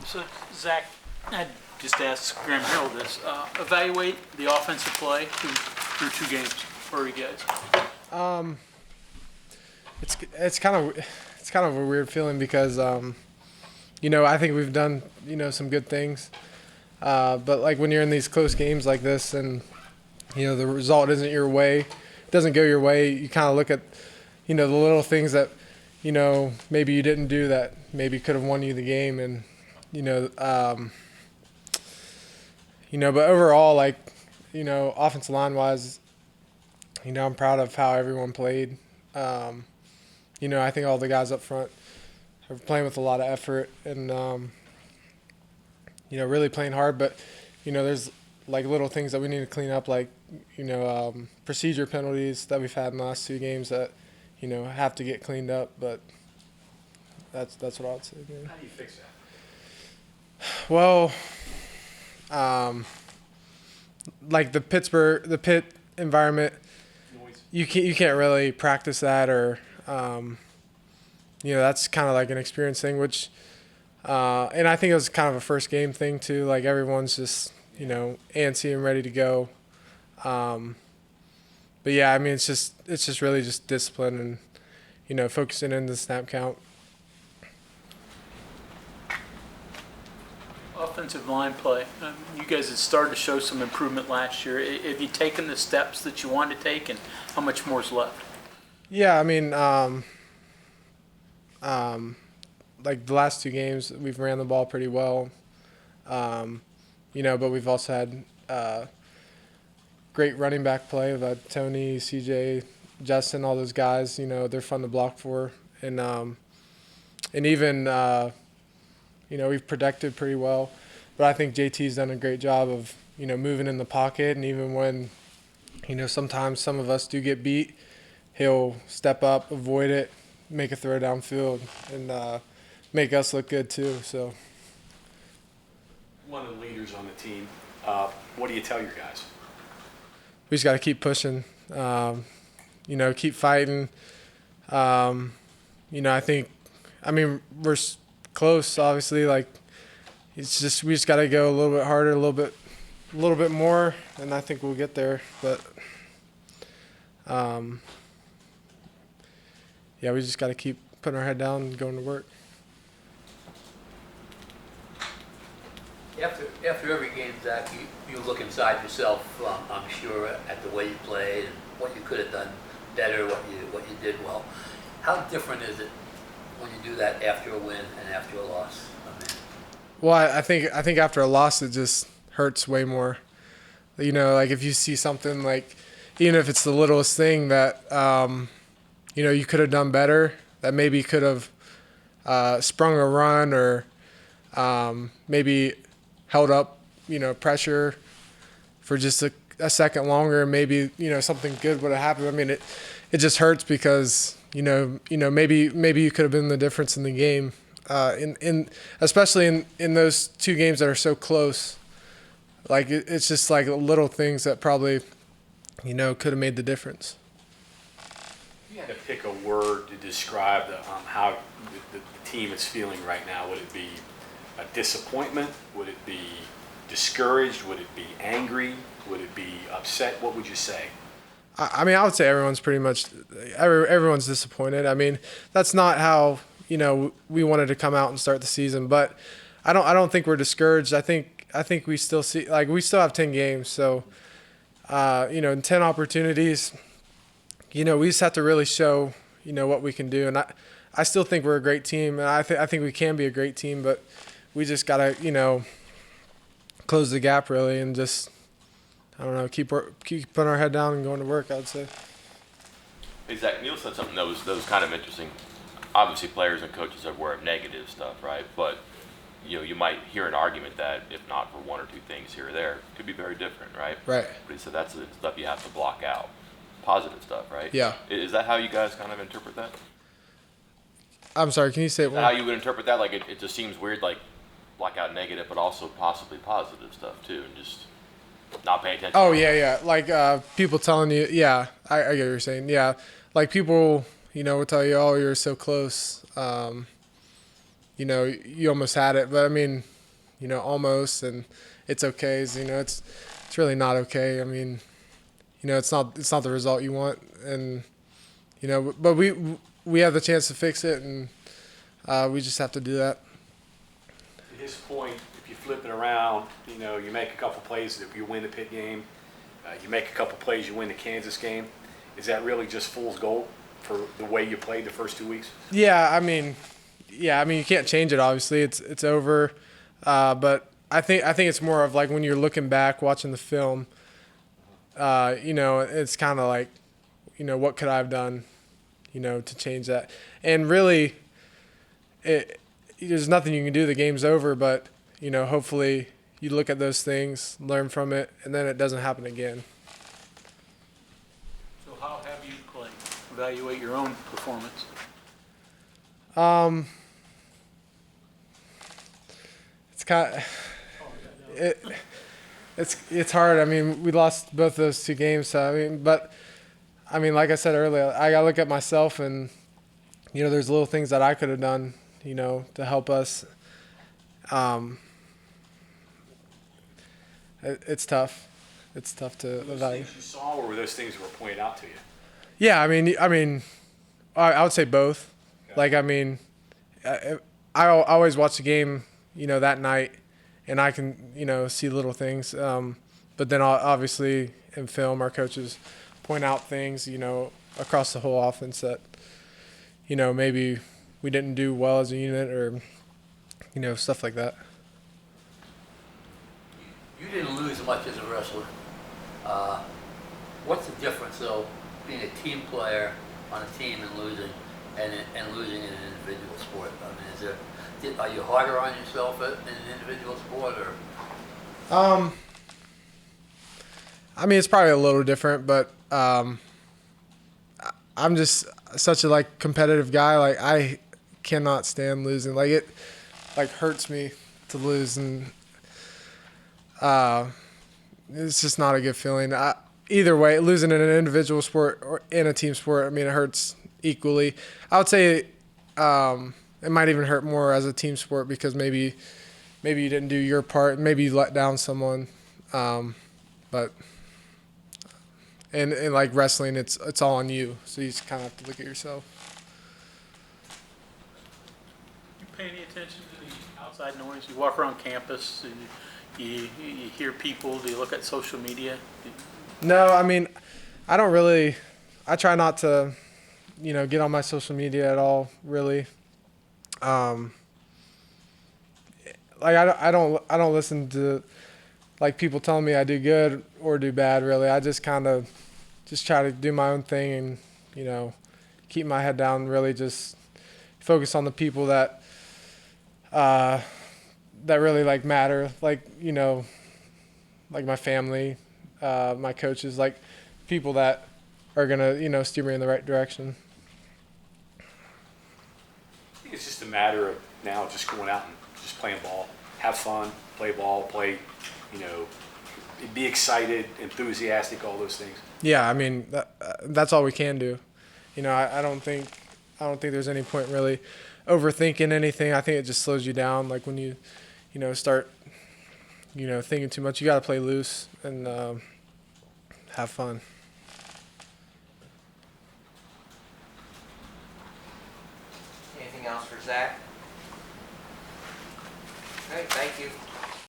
So, Zach, I just asked Graham Hill this. Evaluate the offensive play through 2 games for you guys. It's kind of a weird feeling because I think we've done some good things, but like when you're in these close games like this and the result isn't your way, doesn't go your way, you kind of look at the little things that maybe you didn't do that maybe could have won you the game, and but overall, like offensive line wise, I'm proud of how everyone played. I think all the guys up front are playing with a lot of effort and really playing hard. But there's like little things that we need to clean up, like procedure penalties that we've had in the last 2 games that have to get cleaned up. But that's what I would say. Man. How do you fix that? Well, like the Pitt environment, Noise. you can't really practice that, or that's kind of like an experience thing, which and I think it was kind of a first game thing too. Like everyone's just antsy and ready to go. But yeah, I mean it's just really just discipline and focusing in the snap count. Offensive line play. You guys had started to show some improvement last year. Have you taken the steps that you wanted to take, and how much more is left? Yeah, I mean, like the last 2 games, we've ran the ball pretty well, but we've also had great running back play. We've had Tony, CJ, Justin, all those guys. They're fun to block for, and even we've protected pretty well. But I think JT's done a great job of moving in the pocket, and even when sometimes some of us do get beat, he'll step up, avoid it, make a throw downfield, and make us look good too. So, One of the leaders on the team. What do you tell your guys? we just got to keep pushing, keep fighting. I mean, we're close, obviously. Like, it's just we just got to go a little bit harder, a little bit more, and I think we'll get there. But yeah, we just got to keep putting our head down and going to work. After every game, Zach, you look inside yourself, I'm sure, at the way you played and what you could have done better, what you did well. How different is it when you do that after a win and after a loss? Well, I think after a loss, it just hurts way more. Like if you see something like, even if it's the littlest thing that you could have done better, that maybe could have sprung a run or maybe held up, pressure for just a second longer. Maybe, something good would have happened. I mean, it just hurts because, maybe you could have been the difference in the game. Especially in those 2 games that are so close. Like, it's just like little things that probably, could have made the difference. If you had to pick a word to describe how the team is feeling right now, would it be a disappointment? Would it be discouraged? Would it be angry? Would it be upset? What would you say? I mean, I would say everyone's disappointed. I mean, that's not how we wanted to come out and start the season, but I don't think we're discouraged. I think we still we still have 10 games, so in 10 opportunities, we just have to really show what we can do, and I still think we're a great team, and I think we can be a great team, but we just gotta close the gap really, and just keep putting our head down and going to work, I would say. Hey, Zach, Neil said something that was kind of interesting. Obviously, players and coaches are aware of negative stuff, right? But you might hear an argument that if not for 1 or 2 things here or there, it could be very different, right? Right. But he said that's the stuff you have to block out. Positive stuff, right? Yeah. Is that how you guys kind of interpret that? I'm sorry, can you say it one? How you would interpret that? Like it just seems weird, like block out negative, but also possibly positive stuff too, and just not paying attention. Oh yeah. Like people telling you, yeah, I get what you're saying. Yeah, like people, will tell you, oh, you're so close. you almost had it. But I mean, almost, and it's okay. It's really not okay. I mean, it's not the result you want, and but we have the chance to fix it, and we just have to do that. To his point, if you flip it around, you make a couple plays that you win the Pitt game, you make a couple plays, you win the Kansas game. Is that really just fool's gold for the way you played the first 2 weeks? Yeah, I mean, you can't change it. Obviously, it's over. But I think it's more of like when you're looking back, watching the film. It's kind of like, what could I have done, to change that? And really, there's nothing you can do. The game's over. But hopefully, you look at those things, learn from it, and then it doesn't happen again. So how have you played? Evaluate your own performance. It's kind of, it's hard. I mean, we lost both those 2 games. So but like I said earlier, I gotta look at myself, and there's little things that I could have done, to help us. It's tough. It's tough to Those evaluate. things you saw, or were those things that were pointed out to you? Yeah, I would say both. Okay. Like, I always watch the game, that night, and I can, see little things. But then obviously in film, our coaches point out things, across the whole offense that, maybe we didn't do well as a unit, or, stuff like that. You didn't lose much as a wrestler. What's the difference, though, being a team player on a team and losing in an individual sport? I mean, are you harder on yourself in an individual sport, or? It's probably a little different, but I'm just such a competitive guy. Like, I cannot stand losing. Like, it hurts me to lose, and it's just not a good feeling. Either way, losing in an individual sport or in a team sport, it hurts equally. I would say it might even hurt more as a team sport, because maybe you didn't do your part, maybe you let down someone. But like wrestling, it's all on you, so you just kind of have to look at yourself. You pay any attention to the outside noise? You walk around campus, and you hear people. Do you look at social media? No, I don't really. I try not to, get on my social media at all, really. I don't listen to people telling me I do good or do bad, really. I just kind of try to do my own thing, and keep my head down, really just focus on the people that really matter, like my family, my coaches, people that are gonna steer me in the right direction. I think it's just a matter of now just going out and just playing ball, have fun, play ball, be excited, enthusiastic, all those things. Yeah, that's all we can do. I don't think there's any point really overthinking anything. I think it just slows you down. Like when you start thinking too much, you got to play loose and have fun. Anything else for Zach? All right, thank you.